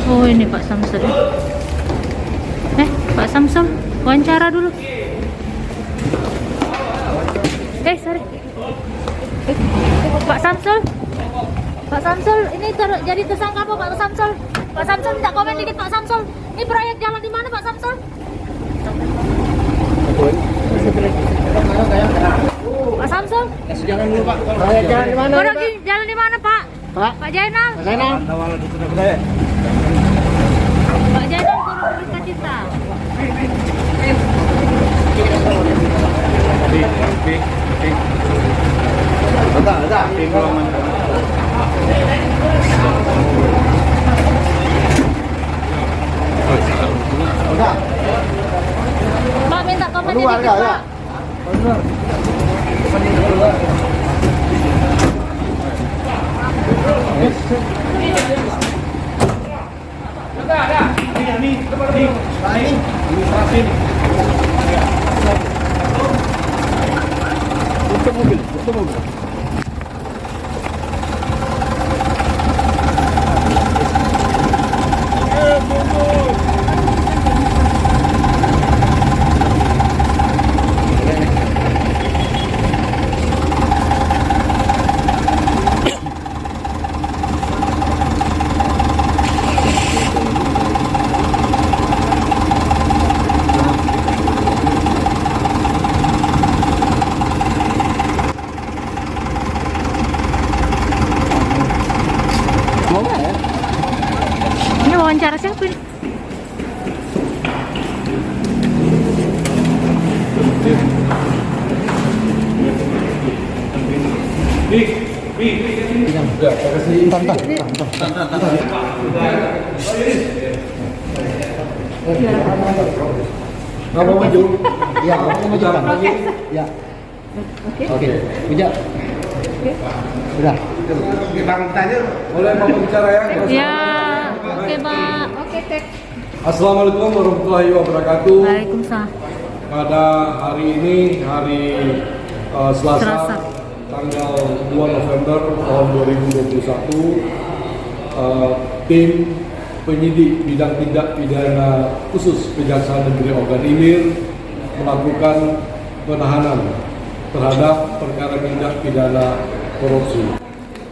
Oh ini Pak Samsul. Pak Samsul, wawancara dulu. Sorry. Pak Samsul. Pak Samsul, ini jadi tersangka apa Pak Samsul? Pak Samsul minta komen dikit Pak Samsul. Ini proyek jalan di mana Pak Samsul? Pak Samsul? Jangan dulu Pak. Proyek jalan di mana? Jalan di mana Pak? Pak Jainal. Pak Zainal. Pak Jainal turun berduka cita. Ada. Pak minta komen dikit Pak. Untuk mobil. Ini wawancara siapa ini? Mau maju? Iya, mau maju kan? Ya. Oke. Bijak. Udah. Bang tanya boleh mau bicara ya? Ya, oke Pak. Oke, Tek. Assalamualaikum warahmatullahi wabarakatuh. Waalaikumsalam. Pada hari ini, hari Selasa, tanggal 2 November tahun 2021, tim penyidik bidang tindak pidana khusus Kejaksaan Negeri Ogan Ilir melakukan penahanan terhadap perkara tindak pidana korupsi.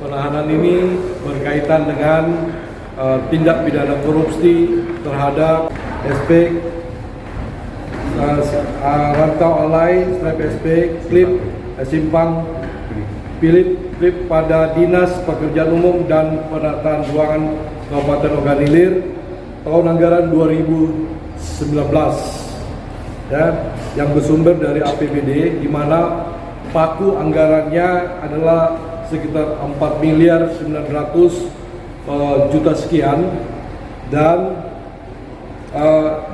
Penahanan ini berkaitan dengan tindak pidana korupsi terhadap SP, rantau alay, strap SP, klip, simpang, klip pada Dinas Pekerjaan Umum dan Penataan Ruangan Kabupaten Ogan Ilir tahun anggaran 2019 ya, yang bersumber dari APBD, di mana paku anggarannya adalah sekitar 4 miliar 900 juta sekian, dan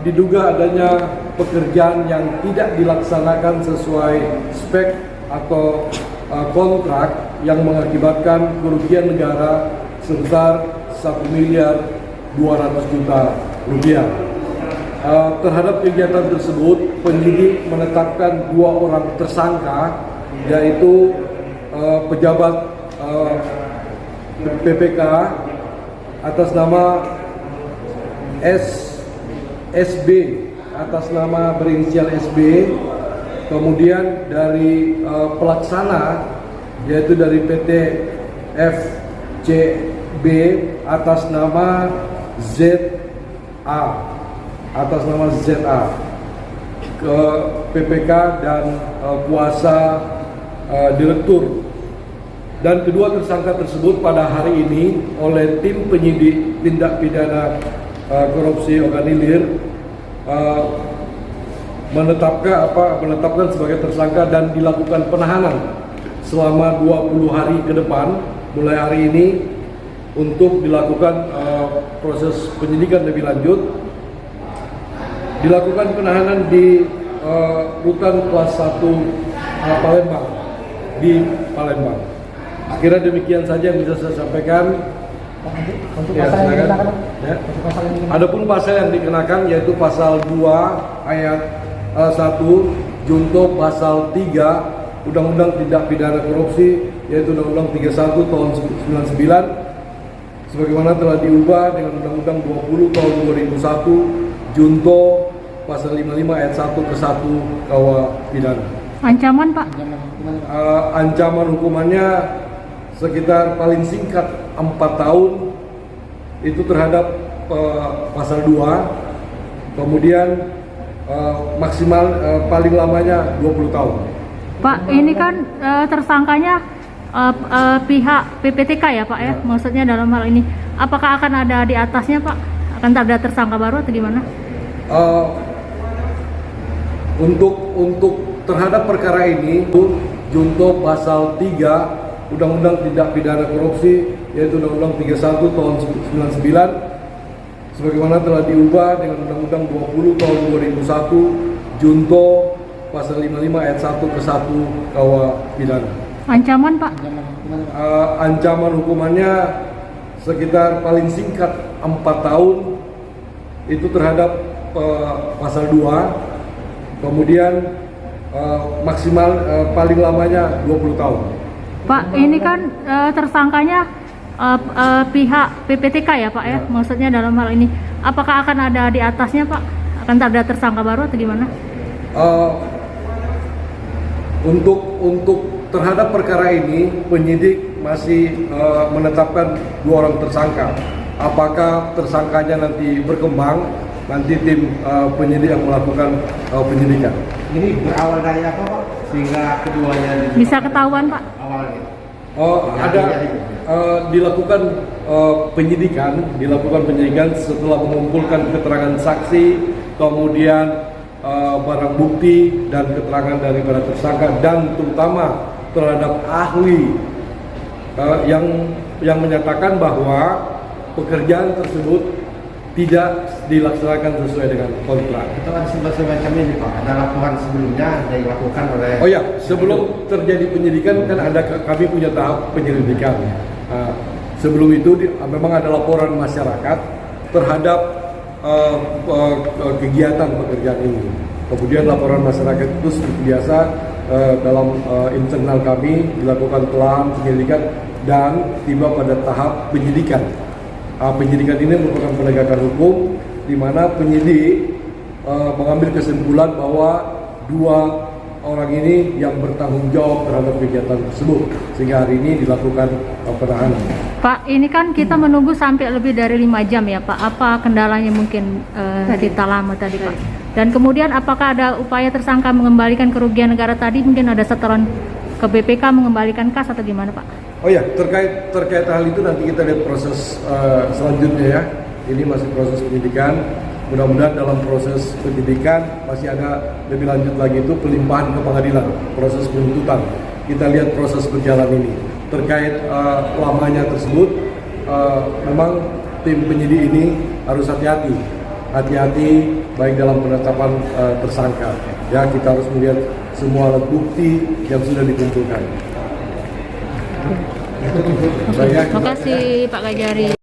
diduga adanya pekerjaan yang tidak dilaksanakan sesuai spek atau kontrak yang mengakibatkan kerugian negara sebesar 1 miliar 200 juta rupiah. Terhadap kegiatan tersebut, penyidik menetapkan 2 orang tersangka, yaitu pejabat PPK atas nama SB atas nama berinisial SB, kemudian dari pelaksana yaitu dari PT FCB atas nama ZA ke PPK dan kuasa direktur. Dan kedua tersangka tersebut pada hari ini oleh tim penyidik tindak pidana korupsi Ogan Ilir menetapkan sebagai tersangka dan dilakukan penahanan selama 20 hari ke depan mulai hari ini untuk dilakukan proses penyidikan lebih lanjut. Dilakukan penahanan di rutan kelas 1 Palembang, di Palembang. Kira demikian saja yang bisa saya sampaikan. Untuk Ya, pasal yang dikenakan, ya. Adapun pasal yang dikenakan yaitu pasal 2 ayat 1 junto pasal 3 Undang-Undang Tindak Pidana Korupsi, yaitu Undang-Undang 31 tahun 99 sebagaimana telah diubah dengan Undang-Undang 20 tahun 2001 Junto pasal 55 ayat 1 ke 1 KUH pidana. Ancaman, Pak? Ancaman hukumannya sekitar paling singkat 4 tahun itu terhadap pasal 2, kemudian maksimal paling lamanya 20 tahun. Pak, ini kan tersangkanya pihak PPTK ya Pak ya? Maksudnya dalam hal ini, apakah akan ada di atasnya Pak? Akan ada tersangka baru atau gimana? Untuk terhadap perkara ini, Junto pasal 3 Undang-Undang Tindak Pidana Korupsi, yaitu Undang-Undang 31 tahun 99, sebagaimana telah diubah dengan Undang-Undang 20 tahun 2001 Junto pasal 55 ayat 1 ke 1 KUH pidana. Ancaman, Pak? Ancaman hukumannya sekitar paling singkat 4 tahun itu terhadap pasal 2, kemudian maksimal paling lamanya 20 tahun. Pak, ini kan tersangkanya pihak PPTK ya Pak ya? Maksudnya dalam hal ini, apakah akan ada di atasnya Pak? Akan ada tersangka baru atau gimana? Untuk terhadap perkara ini, penyidik masih menetapkan 2 orang tersangka. Apakah tersangkanya nanti berkembang, nanti tim penyidik yang melakukan penyidikan. Ini berawal dari apa Pak? Sehingga keduanya Bisa ketahuan Pak? awalnya. Ada dilakukan penyidikan setelah mengumpulkan keterangan saksi, kemudian barang bukti dan keterangan dari para tersangka, dan terutama terhadap ahli yang menyatakan bahwa pekerjaan tersebut tidak dilaksanakan sesuai dengan kontrak. Itu kan semacam ini Pak. Ada laporan sebelumnya yang dilakukan oleh. Oh ya, sebelum terjadi penyidikan kan kami punya tahap penyelidikan. Sebelum itu memang ada laporan masyarakat terhadap kegiatan pekerjaan ini. Kemudian laporan masyarakat itu seperti biasa dalam internal kami dilakukan pelahan penyelidikan dan tiba pada tahap penyidikan. Penyidikan ini merupakan penegakan hukum di mana penyidik mengambil kesimpulan bahwa 2 orang ini yang bertanggung jawab terhadap kegiatan tersebut, sehingga hari ini dilakukan penahanan. Pak, ini kan kita menunggu sampai lebih dari 5 jam ya Pak. Apa kendalanya mungkin kita lama tadi Pak? Dan kemudian apakah ada upaya tersangka mengembalikan kerugian negara tadi? Mungkin ada setoran ke BPK mengembalikan kas atau gimana Pak? Oh ya, terkait hal itu nanti kita lihat proses selanjutnya ya. Ini masih proses penyidikan. Mudah-mudahan dalam proses penyidikan masih ada lebih lanjut lagi itu pelimpahan ke pengadilan, proses penuntutan. Kita lihat proses berjalan ini. Terkait lamanya tersebut, memang tim penyidik ini harus hati-hati baik dalam penetapan tersangka. Ya, kita harus melihat semua alat bukti yang sudah dikumpulkan. Terima kasih Pak Gajari.